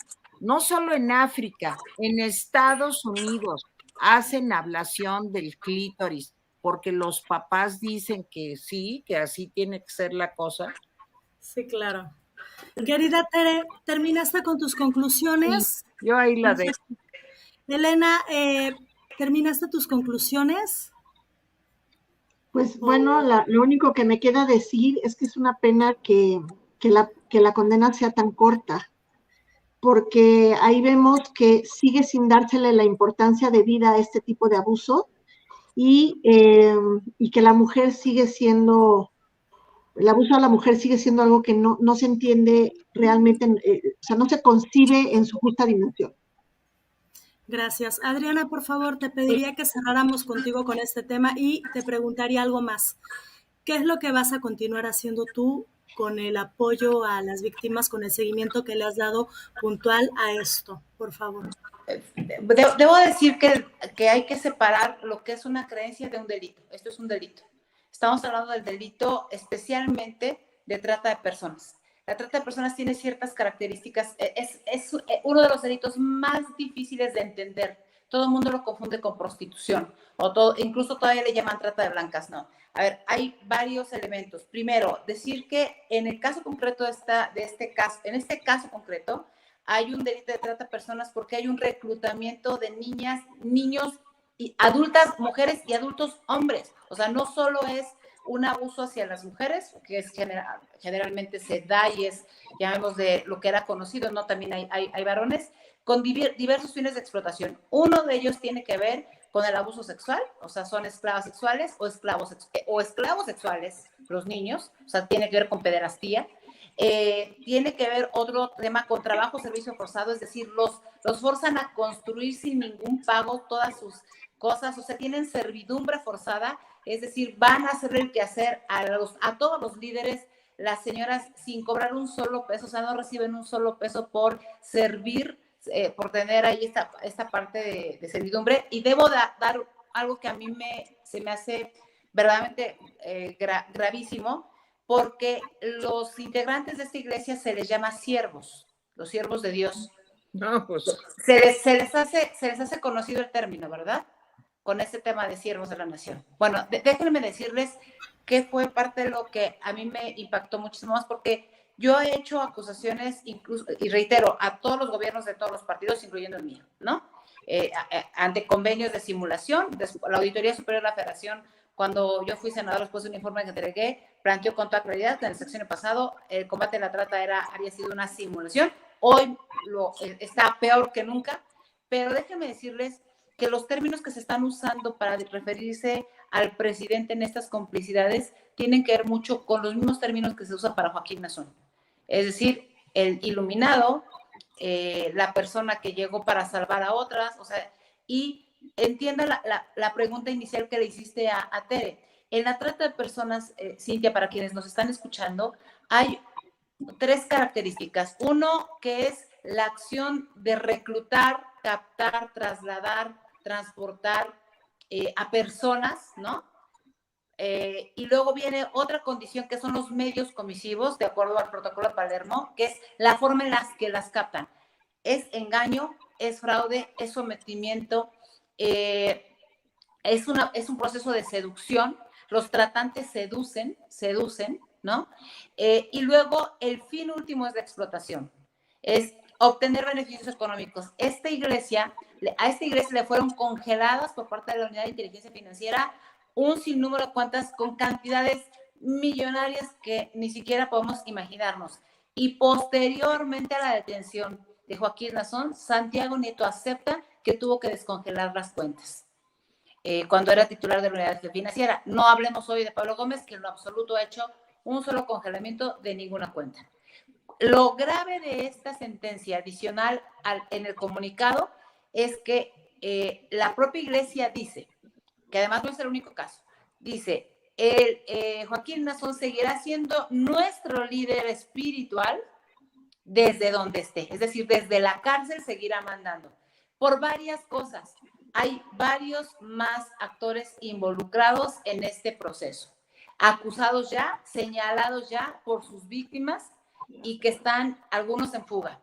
no solo en África, en Estados Unidos, hacen ablación del clítoris porque los papás dicen que sí, que así tiene que ser la cosa. Sí, claro. Querida Tere, ¿terminaste con tus conclusiones? Sí, yo ahí la dejo. Elena, ¿terminaste tus conclusiones? Pues bueno, lo único que me queda decir es que es una pena que la condena sea tan corta, porque ahí vemos que sigue sin dársele la importancia de vida a este tipo de abuso, y que la mujer sigue siendo, el abuso a la mujer sigue siendo algo que no se entiende realmente, o sea, no se concibe en su justa dimensión. Gracias. Adriana, por favor, te pediría que cerráramos contigo con este tema y te preguntaría algo más. ¿Qué es lo que vas a continuar haciendo tú con el apoyo a las víctimas, con el seguimiento que le has dado puntual a esto? Por favor. Debo decir que hay que separar lo que es una creencia de un delito. Esto es un delito. Estamos hablando del delito especialmente de trata de personas. La trata de personas tiene ciertas características. Es uno de los delitos más difíciles de entender. Todo el mundo lo confunde con prostitución, incluso todavía le llaman trata de blancas, ¿no? A ver, hay varios elementos. Primero, decir que en el caso concreto en este caso concreto, hay un delito de trata de personas porque hay un reclutamiento de niñas, niños, y adultas, mujeres y adultos hombres. O sea, no solo es un abuso hacia las mujeres, que es generalmente se da y es, llamemos de lo que era conocido, ¿no? También hay varones con diversos fines de explotación. Uno de ellos tiene que ver con el abuso sexual, o sea, son esclavas sexuales o esclavos sexuales, los niños, o sea, tiene que ver con pederastía. Tiene que ver otro tema con trabajo, servicio forzado, es decir, los forzan a construir sin ningún pago todas sus cosas, o sea, tienen servidumbre forzada, es decir, van a hacer el quehacer a todos los líderes, las señoras sin cobrar un solo peso, o sea, no reciben un solo peso por servir, por tener ahí esta parte de servidumbre. Y debo dar algo que a mí se me hace verdaderamente gravísimo, porque los integrantes de esta iglesia se les llama siervos, los siervos de Dios. No, pues. Se les hace conocido el término, ¿verdad? Con este tema de siervos de la nación. Bueno, déjenme decirles que fue parte de lo que a mí me impactó muchísimo más, porque yo he hecho acusaciones, incluso, y reitero, a todos los gobiernos de todos los partidos, incluyendo el mío, ¿no? Ante convenios de simulación, la Auditoría Superior de la Federación, cuando yo fui senador, después de un informe que entregué, planteó con toda claridad que en el sexenio pasado el combate a la trata había sido una simulación. Hoy está peor que nunca, pero déjenme decirles que los términos que se están usando para referirse al presidente en estas complicidades tienen que ver mucho con los mismos términos que se usan para Joaquín Nazón. Es decir, el iluminado, la persona que llegó para salvar a otras, o sea, y entienda la pregunta inicial que le hiciste a Tere. En la trata de personas, Cintia, para quienes nos están escuchando, hay 3 características. Uno, que es la acción de reclutar, captar, trasladar, transportar a personas, ¿no? Y luego viene otra condición que son los medios comisivos, de acuerdo al protocolo de Palermo, que es la forma en la que las captan. Es engaño, es fraude, es sometimiento, es un proceso de seducción. Los tratantes seducen, ¿no? Y luego el fin último es la explotación, es obtener beneficios económicos. A esta iglesia le fueron congeladas por parte de la Unidad de Inteligencia Financiera un sinnúmero de cuentas con cantidades millonarias que ni siquiera podemos imaginarnos. Y posteriormente a la detención de Joaquín Nazón, Santiago Nieto acepta que tuvo que descongelar las cuentas cuando era titular de la Unidad Financiera. No hablemos hoy de Pablo Gómez, que en lo absoluto ha hecho un solo congelamiento de ninguna cuenta. Lo grave de esta sentencia adicional en el comunicado es que la propia iglesia dice, que además no es el único caso, dice, Joaquín Nazón seguirá siendo nuestro líder espiritual desde donde esté, es decir, desde la cárcel seguirá mandando, por varias cosas. Hay varios más actores involucrados en este proceso, acusados ya, señalados ya por sus víctimas y que están algunos en fuga.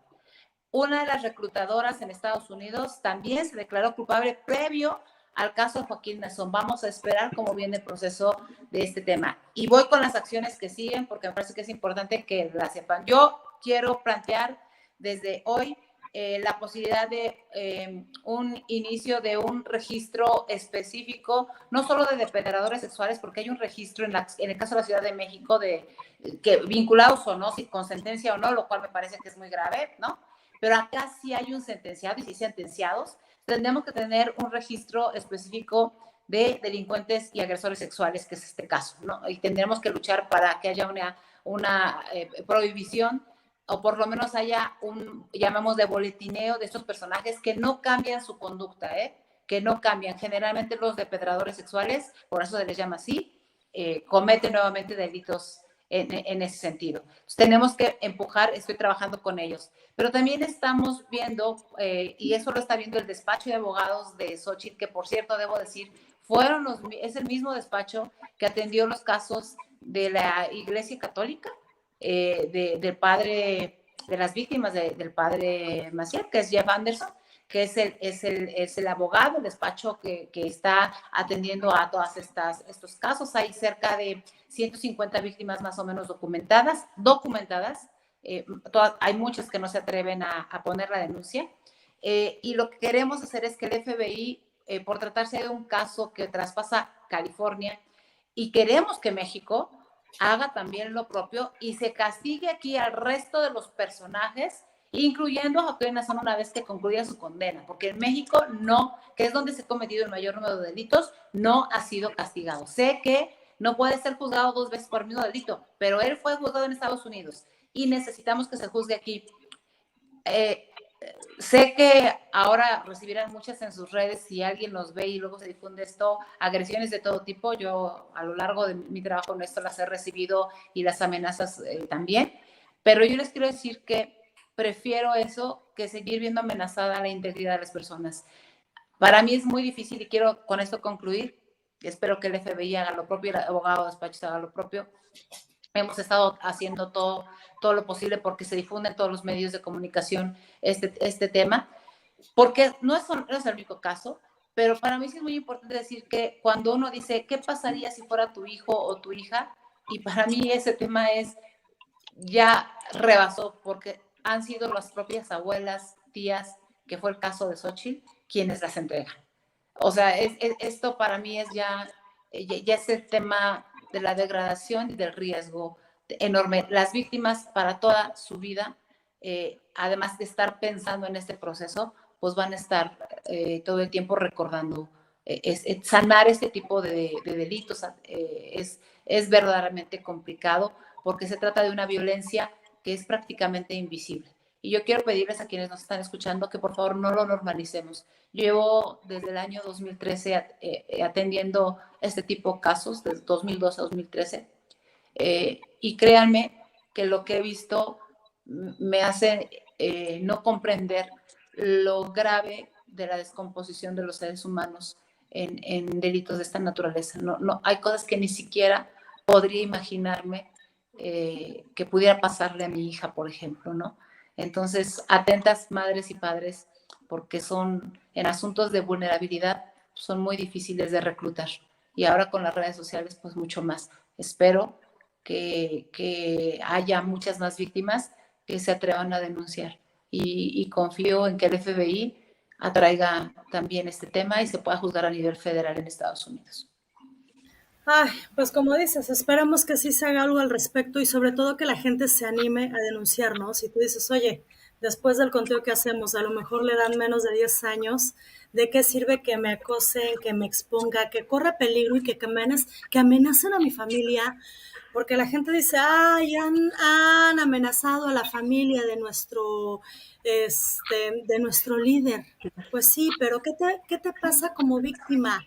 Una de las reclutadoras en Estados Unidos también se declaró culpable previo al caso de Joaquín Nazón. Vamos a esperar cómo viene el proceso de este tema. Y voy con las acciones que siguen porque me parece que es importante que las sepan. Yo quiero plantear desde hoy la posibilidad de un inicio de un registro específico, no solo de depredadores sexuales, porque hay un registro en el caso de la Ciudad de México que vinculados o no, si con sentencia o no, lo cual me parece que es muy grave, ¿no? Pero acá sí hay un sentenciado y sí sentenciados. Tendremos que tener un registro específico de delincuentes y agresores sexuales, que es este caso, ¿no? Y tendremos que luchar para que haya una prohibición o por lo menos haya llamamos de boletineo de estos personajes que no cambian su conducta, que no cambian. Generalmente los depredadores sexuales, por eso se les llama así, cometen nuevamente delitos en ese sentido. Entonces, tenemos que empujar, estoy trabajando con ellos. Pero también estamos viendo, y eso lo está viendo el despacho de abogados de Xochitl, que por cierto, debo decir, es el mismo despacho que atendió los casos de la Iglesia Católica, del padre, de las víctimas del padre Maciel, que es Jeff Anderson, que es el abogado, el despacho que está atendiendo a todas estos casos. Hay cerca de 150 víctimas más o menos documentadas. Hay muchas que no se atreven a poner la denuncia. Y lo que queremos hacer es que el FBI, por tratarse de un caso que traspasa California, y queremos que México haga también lo propio y se castigue aquí al resto de los personajes, incluyendo a Joaquín Nazón una vez que concluya su condena, porque en México no, que es donde se ha cometido el mayor número de delitos, no ha sido castigado. Sé que no puede ser juzgado 2 veces por el mismo delito, pero él fue juzgado en Estados Unidos y necesitamos que se juzgue aquí. Sé que ahora recibirán muchas en sus redes si alguien los ve y luego se difunde esto, agresiones de todo tipo. Yo a lo largo de mi trabajo en esto las he recibido y las amenazas también, pero yo les quiero decir que prefiero eso que seguir viendo amenazada la integridad de las personas. Para mí es muy difícil y quiero con esto concluir. Espero que el FBI haga lo propio, el abogado de despacho haga lo propio. Hemos estado haciendo todo lo posible porque se difunde en todos los medios de comunicación este tema, porque no es el único caso, pero para mí sí es muy importante decir que cuando uno dice, ¿qué pasaría si fuera tu hijo o tu hija? Y para mí ese tema ya rebasó, porque han sido las propias abuelas, tías, que fue el caso de Xochitl, quienes las entregan. O sea, esto para mí es ya es el tema de la degradación y del riesgo enorme. Las víctimas para toda su vida, además de estar pensando en este proceso, pues van a estar todo el tiempo recordando. Sanar este tipo de delitos es verdaderamente complicado porque se trata de una violencia que es prácticamente invisible. Y yo quiero pedirles a quienes nos están escuchando que por favor no lo normalicemos. Llevo desde el año 2013 atendiendo este tipo de casos, desde 2012 a 2013, y créanme que lo que he visto me hace no comprender lo grave de la descomposición de los seres humanos en delitos de esta naturaleza. No, hay cosas que ni siquiera podría imaginarme que pudiera pasarle a mi hija, por ejemplo, ¿no? Entonces, atentas madres y padres, porque son en asuntos de vulnerabilidad, son muy difíciles de reclutar. Y ahora con las redes sociales, pues mucho más. Espero que haya muchas más víctimas que se atrevan a denunciar. Y confío en que el FBI atraiga también este tema y se pueda juzgar a nivel federal en Estados Unidos. Ay, pues como dices, esperamos que sí se haga algo al respecto y sobre todo que la gente se anime a denunciar, ¿no? Si tú dices, oye, después del conteo que hacemos, a lo mejor le dan menos de 10 años, ¿de qué sirve que me acosen, que me exponga, que corra peligro y que amenacen a mi familia? Porque la gente dice, ay, han amenazado a la familia de nuestro líder. Pues sí, pero ¿qué te pasa como víctima?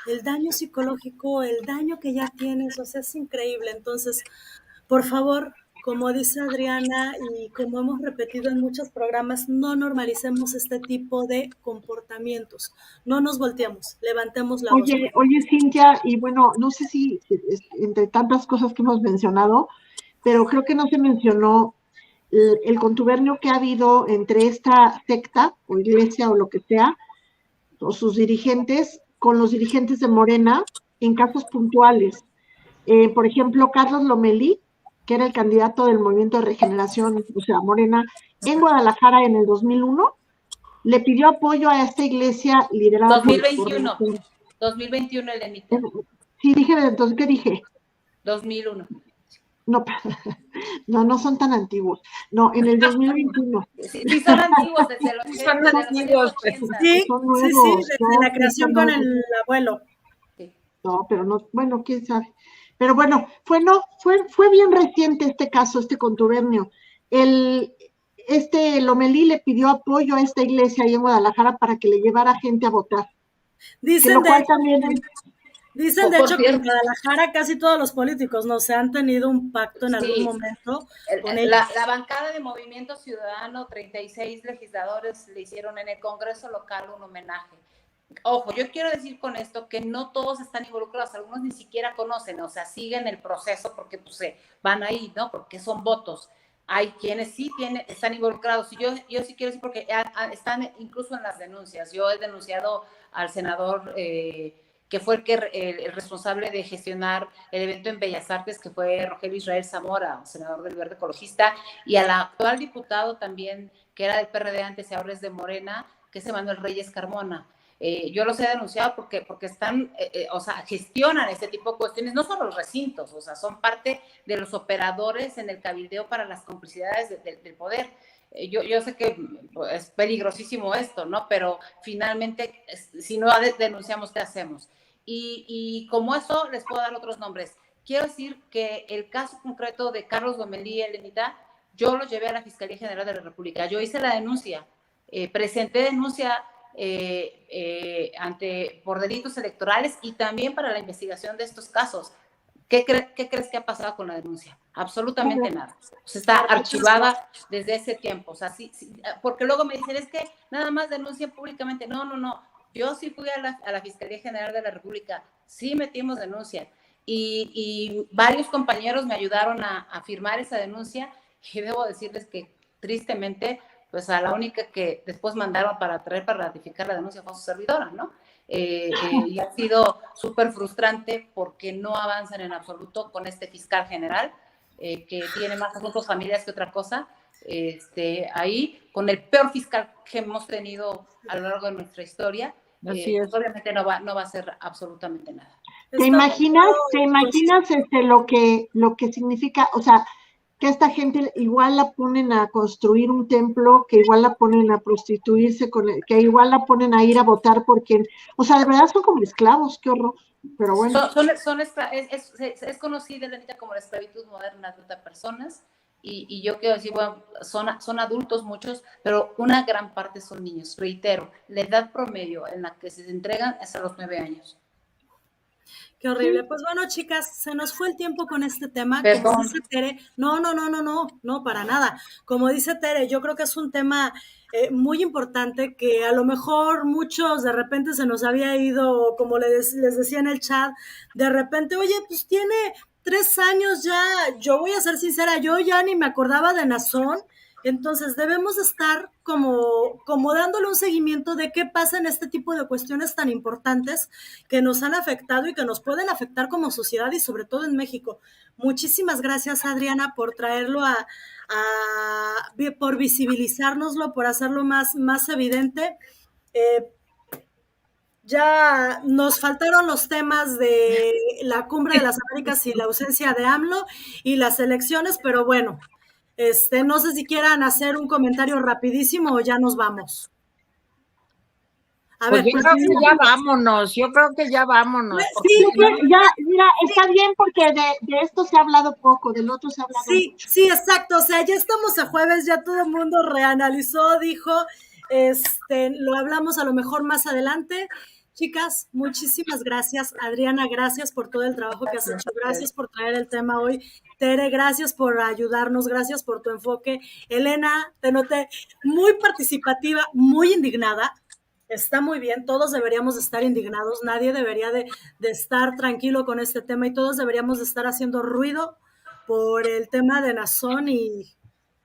El daño psicológico, el daño que ya tienes, o sea, es increíble. Entonces, por favor, como dice Adriana y como hemos repetido en muchos programas, no normalicemos este tipo de comportamientos. No nos volteemos, levantemos la voz. Oye, Cintia, y bueno, no sé si entre tantas cosas que hemos mencionado, pero creo que no se mencionó el contubernio que ha habido entre esta secta o iglesia o lo que sea, o sus dirigentes, con los dirigentes de Morena en casos puntuales. Por ejemplo, Carlos Lomelí, que era el candidato del Movimiento de Regeneración, o sea, Morena, en Guadalajara en el 2001, le pidió apoyo a esta iglesia liderada 2021, 2021, Elenita. Sí, dije, entonces, ¿qué dije? 2001. No son tan antiguos. No, en el 2021. Sí son antiguos, desde los Son antiguos, pues. Sí, son nuevos, desde la creación con el abuelo. No, pero no, bueno, quién sabe. Pero bueno, fue bien reciente este caso, este contubernio. Lomelí le pidió apoyo a esta iglesia ahí en Guadalajara para que le llevara gente a votar. Dicen de hecho que en cierto, Guadalajara casi todos los políticos no se han tenido un pacto en algún momento con ellos. La bancada de Movimiento Ciudadano, 36 legisladores le hicieron en el Congreso local un homenaje. Ojo, yo quiero decir con esto que no todos están involucrados, algunos ni siquiera conocen, o sea, siguen el proceso porque pues, van ahí, ¿no? Porque son votos. Hay quienes sí están involucrados, y yo sí quiero decir porque están incluso en las denuncias. Yo he denunciado al senador que fue el responsable de gestionar el evento en Bellas Artes, que fue Rogelio Israel Zamora, senador del Verde Ecologista, y al actual diputado también, que era del PRD antes y ahora es de Morena, que es Emanuel Reyes Carmona. Yo los he denunciado porque están, o sea, gestionan este tipo de cuestiones, no solo los recintos, o sea, son parte de los operadores en el cabildeo para las complicidades del poder. Yo sé que es peligrosísimo esto, ¿no? Pero finalmente, si no denunciamos, ¿qué hacemos? Y como eso, les puedo dar otros nombres. Quiero decir que el caso concreto de Carlos Lomelí, Elenita, yo lo llevé a la Fiscalía General de la República. Yo hice la denuncia, presenté denuncia por delitos electorales y también para la investigación de estos casos. ¿Qué crees que ha pasado con la denuncia? Absolutamente nada. Pues está archivada desde ese tiempo. O sea, sí, porque luego me dicen, es que nada más denuncian públicamente. No. Yo sí fui a la Fiscalía General de la República, sí metimos denuncia. Y varios compañeros me ayudaron a firmar esa denuncia, y debo decirles que tristemente, pues a la única que después mandaron para ratificar la denuncia fue su servidora, ¿no? Y ha sido súper frustrante porque no avanzan en absoluto con este fiscal general, que tiene más asuntos familiares que otra cosa, ahí, con el peor fiscal que hemos tenido a lo largo de nuestra historia. Pues obviamente no va a hacer absolutamente nada. ¿Te imaginas lo que significa? O sea, que esta gente igual la ponen a construir un templo, que igual la ponen a prostituirse, que igual la ponen a ir a votar por quien, o sea, de verdad son como esclavos, qué horror, pero bueno. Es conocida, Elenita, como la esclavitud moderna de otras personas, y yo quiero decir, bueno, son adultos muchos, pero una gran parte son niños. Reitero, la edad promedio en la que se entregan es a los 9 años. Qué horrible. Pues bueno, chicas, se nos fue el tiempo con este tema. Perdón. Como dice Tere, no, para nada. Como dice Tere, yo creo que es un tema muy importante que a lo mejor muchos de repente se nos había ido, como les decía en el chat, de repente, oye, pues tiene 3 años ya. Yo voy a ser sincera, yo ya ni me acordaba de Nazón. Entonces debemos estar como dándole un seguimiento de qué pasa en este tipo de cuestiones tan importantes que nos han afectado y que nos pueden afectar como sociedad y sobre todo en México. Muchísimas gracias, Adriana, por traerlo por visibilizárnoslo, por hacerlo más evidente. Ya nos faltaron los temas de la Cumbre de las Américas y la ausencia de AMLO y las elecciones, pero bueno. No sé si quieran hacer un comentario rapidísimo o ya nos vamos. A ver, yo creo que ya vámonos, yo creo que ya vámonos. Sí, ya, mira, está bien porque de esto se ha hablado poco, del otro se ha hablado mucho. Sí, exacto, o sea, ya estamos a jueves, ya todo el mundo reanalizó, dijo, lo hablamos a lo mejor más adelante. Chicas, muchísimas gracias. Adriana, gracias por todo el trabajo que has hecho. Gracias por traer el tema hoy. Tere, gracias por ayudarnos. Gracias por tu enfoque. Elena, te noté muy participativa, muy indignada. Está muy bien. Todos deberíamos de estar indignados. Nadie debería de estar tranquilo con este tema y todos deberíamos de estar haciendo ruido por el tema de Nazón y...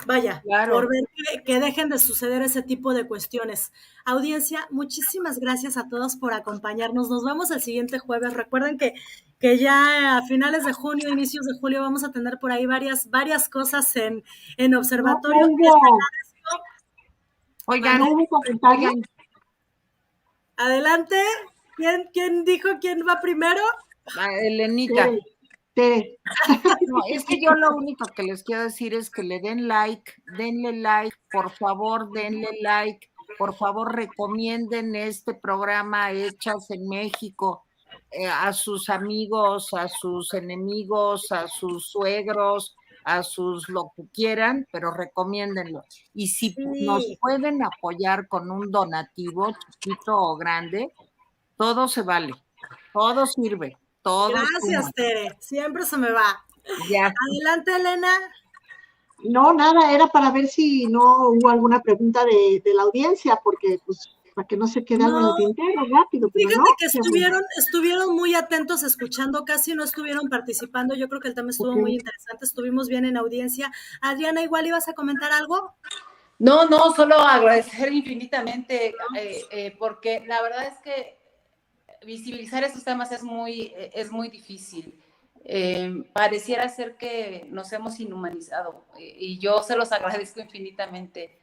Vaya, claro. Por ver que dejen de suceder ese tipo de cuestiones. Audiencia, muchísimas gracias a todos por acompañarnos. Nos vemos el siguiente jueves. Recuerden que ya a finales de junio, inicios de julio, vamos a tener por ahí varias cosas en observatorio. Oigan, adelante. ¿Quién dijo quién va primero? Elenita. Sí. No, es que yo lo único que les quiero decir es que le denle like, por favor, denle like, por favor, recomienden este programa Hechas en México a sus amigos, a sus enemigos, a sus suegros, a sus lo que quieran, pero recomiéndenlo. Y si nos pueden apoyar con un donativo, chiquito o grande, todo se vale, todo sirve. Gracias, Tere. Siempre se me va. Ya. Adelante, Elena. No, nada, era para ver si no hubo alguna pregunta de la audiencia, porque pues para que no se quede algo en el tintero rápido. Pero fíjate que estuvieron muy atentos escuchando, casi no estuvieron participando. Yo creo que el tema estuvo muy interesante, estuvimos bien en audiencia. Adriana, ¿igual ibas a comentar algo? No, solo agradecer infinitamente, porque la verdad es que visibilizar estos temas es muy difícil. Pareciera ser que nos hemos inhumanizado y yo se los agradezco infinitamente.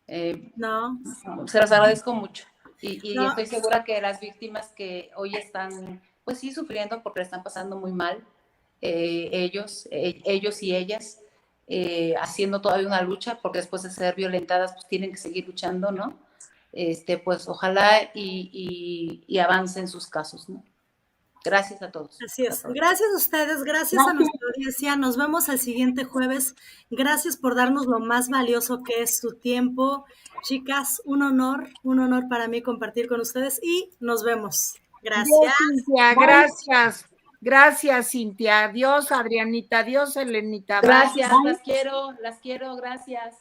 Se los agradezco mucho y estoy segura que las víctimas que hoy están, pues sí, sufriendo porque le están pasando muy mal, ellos y ellas, haciendo todavía una lucha, porque después de ser violentadas, pues tienen que seguir luchando, ¿no? Pues ojalá y avancen sus casos, ¿no? Gracias a todos. Así es. Gracias a ustedes, gracias a nuestra audiencia. Nos vemos el siguiente jueves. Gracias por darnos lo más valioso que es su tiempo. Chicas, un honor para mí compartir con ustedes y nos vemos. Gracias. Dios, Cintia, gracias. Gracias, Cintia. Adiós, Adrianita. Adiós, Elenita. Gracias, las quiero, gracias.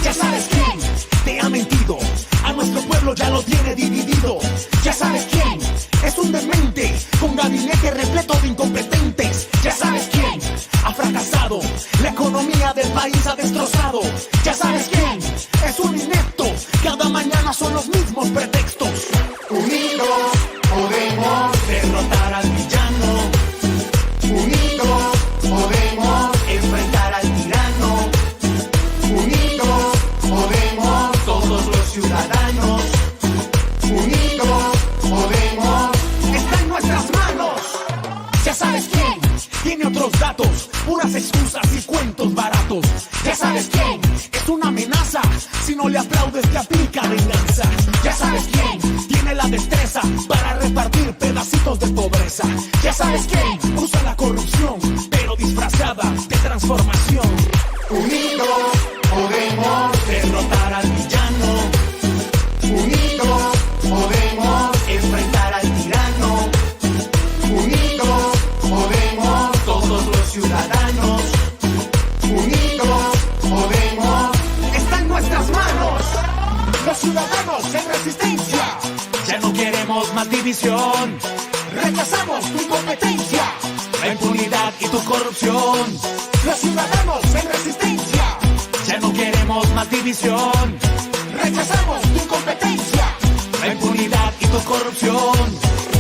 Ya sabes quién te ha mentido, a nuestro pueblo ya lo tiene dividido. Ya sabes quién es un demente, con gabinete repleto de incompetentes. Ya sabes quién ha fracasado, la economía del país ha destrozado. Ya sabes quién es un inepto, cada mañana son los mismos pretextos. Unidos podemos derrotar al villano, unidos podemos enfrentar al tirano, unidos podemos todos los ciudadanos, unidos podemos, está en nuestras manos. Ya sabes quién tiene otros datos, puras excusas y cuentos baratos. Ya sabes quién es una amenaza, si no le aplaudes te aplica venganza. Ya sabes quién tiene la destreza para repartir pedacitos de pobreza. Ya sabes quién usa la corrupción, pero disfrazada de transformación. Unidos podemos derrotar al villano. Unidos más división. Rechazamos tu incompetencia, la impunidad y tu corrupción. Los ciudadanos en resistencia, ya no queremos más división. Rechazamos tu incompetencia, la impunidad y tu corrupción.